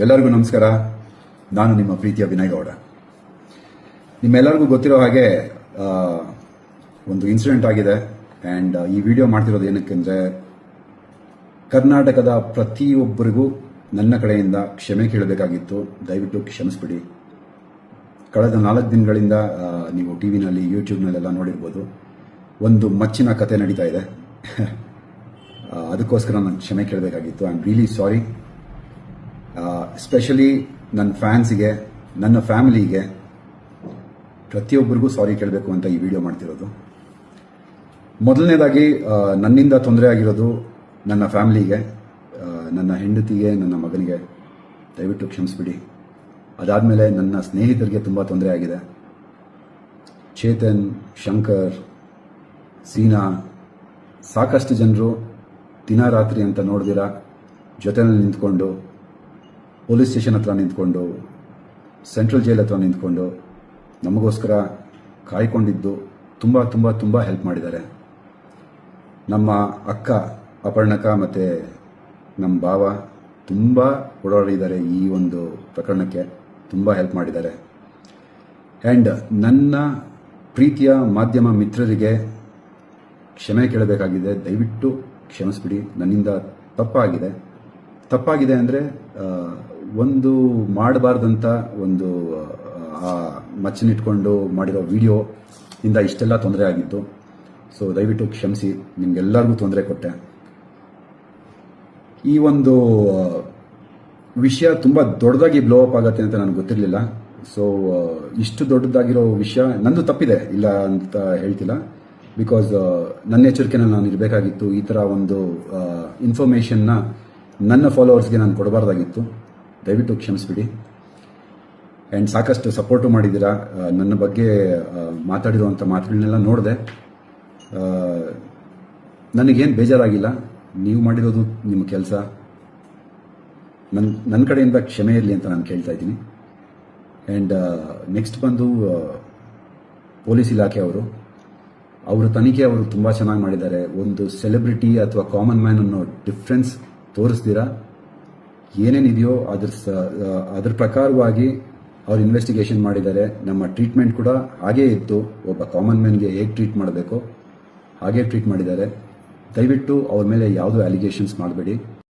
ಎಲ್ಲರಿಗೂ ನಮಸ್ಕಾರ. ನಾನು ನಿಮ್ಮ ಪ್ರೀತಿಯ ವಿನಯ್ ಗೌಡ. ನಿಮ್ಮೆಲ್ಲರಿಗೂ ಗೊತ್ತಿರೋ ಹಾಗೆ ಒಂದು ಇನ್ಸಿಡೆಂಟ್ ಆಗಿದೆ. ಆ್ಯಂಡ್ ಈ ವಿಡಿಯೋ ಮಾಡ್ತಿರೋದು ಏನಕ್ಕೆಂದರೆ, ಕರ್ನಾಟಕದ ಪ್ರತಿಯೊಬ್ಬರಿಗೂ ನನ್ನ ಕಡೆಯಿಂದ ಕ್ಷಮೆ ಕೇಳಬೇಕಾಗಿತ್ತು. ದಯವಿಟ್ಟು ಕ್ಷಮಿಸ್ಬಿಡಿ. ಕಳೆದ 4 ದಿನಗಳಿಂದ ನೀವು ಟಿವಿನಲ್ಲಿ, ಯೂಟ್ಯೂಬ್ನಲ್ಲೆಲ್ಲ ನೋಡಿರ್ಬೋದು, ಒಂದು ಮಚ್ಚಿನ ಕತೆ ನಡೀತಾ ಇದೆ. ಅದಕ್ಕೋಸ್ಕರ ನಾನು ಕ್ಷಮೆ ಕೇಳಬೇಕಾಗಿತ್ತು. I am really sorry. Especially ನನ್ನ ಫ್ಯಾನ್ಸಿಗೆ, ನನ್ನ ಫ್ಯಾಮಿಲಿಗೆ, ಪ್ರತಿಯೊಬ್ಬರಿಗೂ ಸಾರಿ ಕೇಳಬೇಕು ಅಂತ ಈ ವಿಡಿಯೋ ಮಾಡ್ತಿರೋದು. ಮೊದಲನೇದಾಗಿ ನನ್ನಿಂದ ತೊಂದರೆ ಆಗಿರೋದು ನನ್ನ ಫ್ಯಾಮಿಲಿಗೆ, ನನ್ನ ಹೆಂಡತಿಗೆ, ನನ್ನ ಮಗನಿಗೆ ದಯವಿಟ್ಟು ಕ್ಷಮಿಸ್ಬಿಡಿ. ಅದಾದಮೇಲೆ ನನ್ನ ಸ್ನೇಹಿತರಿಗೆ ತುಂಬ ತೊಂದರೆ ಆಗಿದೆ. ಚೇತನ್, ಶಂಕರ್, ಸೀನಾ, ಸಾಕಷ್ಟು ಜನರು ದಿನ ರಾತ್ರಿ ಅಂತ ನೋಡ್ದಿರ ಜೊತೆಯಲ್ಲಿ ನಿಂತ್ಕೊಂಡು, ಪೊಲೀಸ್ ಸ್ಟೇಷನ್ ಹತ್ರ ನಿಂತ್ಕೊಂಡು, ಸೆಂಟ್ರಲ್ ಜೈಲ್ ಹತ್ರ ನಿಂತ್ಕೊಂಡು ನಮಗೋಸ್ಕರ ಕಾಯ್ಕೊಂಡಿದ್ದು ತುಂಬ ತುಂಬ ತುಂಬ ಹೆಲ್ಪ್ ಮಾಡಿದ್ದಾರೆ. ನಮ್ಮ ಅಕ್ಕ ಅಪರ್ಣಕ ಮತ್ತು ನಮ್ಮ ಭಾವ ತುಂಬ ಓಡಾಡಿದ್ದಾರೆ. ಈ ಒಂದು ಪ್ರಕರಣಕ್ಕೆ ತುಂಬ ಹೆಲ್ಪ್ ಮಾಡಿದ್ದಾರೆ. ಆ್ಯಂಡ್ ನನ್ನ ಪ್ರೀತಿಯ ಮಾಧ್ಯಮ ಮಿತ್ರರಿಗೆ ಕ್ಷಮೆ ಕೇಳಬೇಕಾಗಿದೆ. ದಯವಿಟ್ಟು ಕ್ಷಮಿಸ್ಬಿಡಿ. ನನ್ನಿಂದ ತಪ್ಪಾಗಿದೆ ಅಂದರೆ ಒಂದು ಮಾಡಬಾರ್ದಂಥ ಒಂದು ಮಚ್ಚನಿಟ್ಕೊಂಡು ಮಾಡಿರೋ ವಿಡಿಯೋ ಇಂದ ಇಷ್ಟೆಲ್ಲ ತೊಂದರೆ ಆಗಿತ್ತು. ಸೊ ದಯವಿಟ್ಟು ಕ್ಷಮಿಸಿ. ನಿಮಗೆಲ್ಲರಿಗೂ ತೊಂದರೆ ಕೊಟ್ಟೆ. ಈ ಒಂದು ವಿಷಯ ತುಂಬ ದೊಡ್ಡದಾಗಿ ಬ್ಲೋ ಅಪ್ ಆಗುತ್ತೆ ಅಂತ ನನಗೆ ಗೊತ್ತಿರಲಿಲ್ಲ. ಸೊ ಇಷ್ಟು ದೊಡ್ಡದಾಗಿರೋ ವಿಷಯ ನಂದು ತಪ್ಪಿದೆ, ಇಲ್ಲ ಅಂತ ಹೇಳ್ತಿಲ್ಲ. ಬಿಕಾಸ್ ನನ್ನ ಎಚ್ಚರಿಕೆನಲ್ಲಿ ನಾನು ಇರಬೇಕಾಗಿತ್ತು. ಈ ಥರ ಒಂದು ಇನ್ಫಾರ್ಮೇಷನ್ನ ನನ್ನ ಫಾಲೋವರ್ಸ್ಗೆ ನಾನು ಕೊಡಬಾರ್ದಾಗಿತ್ತು. ದಯವಿಟ್ಟು ಕ್ಷಮಿಸ್ಬಿಡಿ. ಆ್ಯಂಡ್ ಸಾಕಷ್ಟು ಸಪೋರ್ಟು ಮಾಡಿದ್ದೀರಾ. ನನ್ನ ಬಗ್ಗೆ ಮಾತಾಡಿರುವಂಥ ಮಾತುಗಳನ್ನೆಲ್ಲ ನೋಡಿದೆ. ನನಗೇನು ಬೇಜಾರಾಗಿಲ್ಲ. ನೀವು ಮಾಡಿರೋದು ನಿಮ್ಮ ಕೆಲಸ. ನನ್ನ ಕಡೆಯಿಂದ ಕ್ಷಮೆ ಇರಲಿ ಅಂತ ನಾನು ಕೇಳ್ತಾ ಇದ್ದೀನಿ. ಆ್ಯಂಡ್ ನೆಕ್ಸ್ಟ್ ಬಂದು ಪೊಲೀಸ್ ಇಲಾಖೆ ಅವರ ತನಿಖೆ ಅವರು ತುಂಬ ಚೆನ್ನಾಗಿ ಮಾಡಿದ್ದಾರೆ. ಒಂದು ಸೆಲೆಬ್ರಿಟಿ ಅಥವಾ ಕಾಮನ್ ಮ್ಯಾನ್ ಅನ್ನೋ ಡಿಫ್ರೆನ್ಸ್ ತೋರಿಸ್ದಿರಾ ಏನೇನಿದೆಯೋ ಅದ್ರ ಪ್ರಕಾರವಾಗಿ ಅವ್ರು ಇನ್ವೆಸ್ಟಿಗೇಷನ್ ಮಾಡಿದ್ದಾರೆ. ನಮ್ಮ ಟ್ರೀಟ್ಮೆಂಟ್ ಕೂಡ ಹಾಗೇ ಇತ್ತು. ಒಬ್ಬ ಕಾಮನ್ ಮ್ಯಾನ್ಗೆ ಹೇಗೆ ಟ್ರೀಟ್ ಮಾಡಬೇಕೋ ಹಾಗೇ ಟ್ರೀಟ್ ಮಾಡಿದ್ದಾರೆ. ದಯವಿಟ್ಟು ಅವ್ರ ಮೇಲೆ ಯಾವುದೂ ಅಲಿಗೇಷನ್ಸ್ ಮಾಡಬೇಡಿ.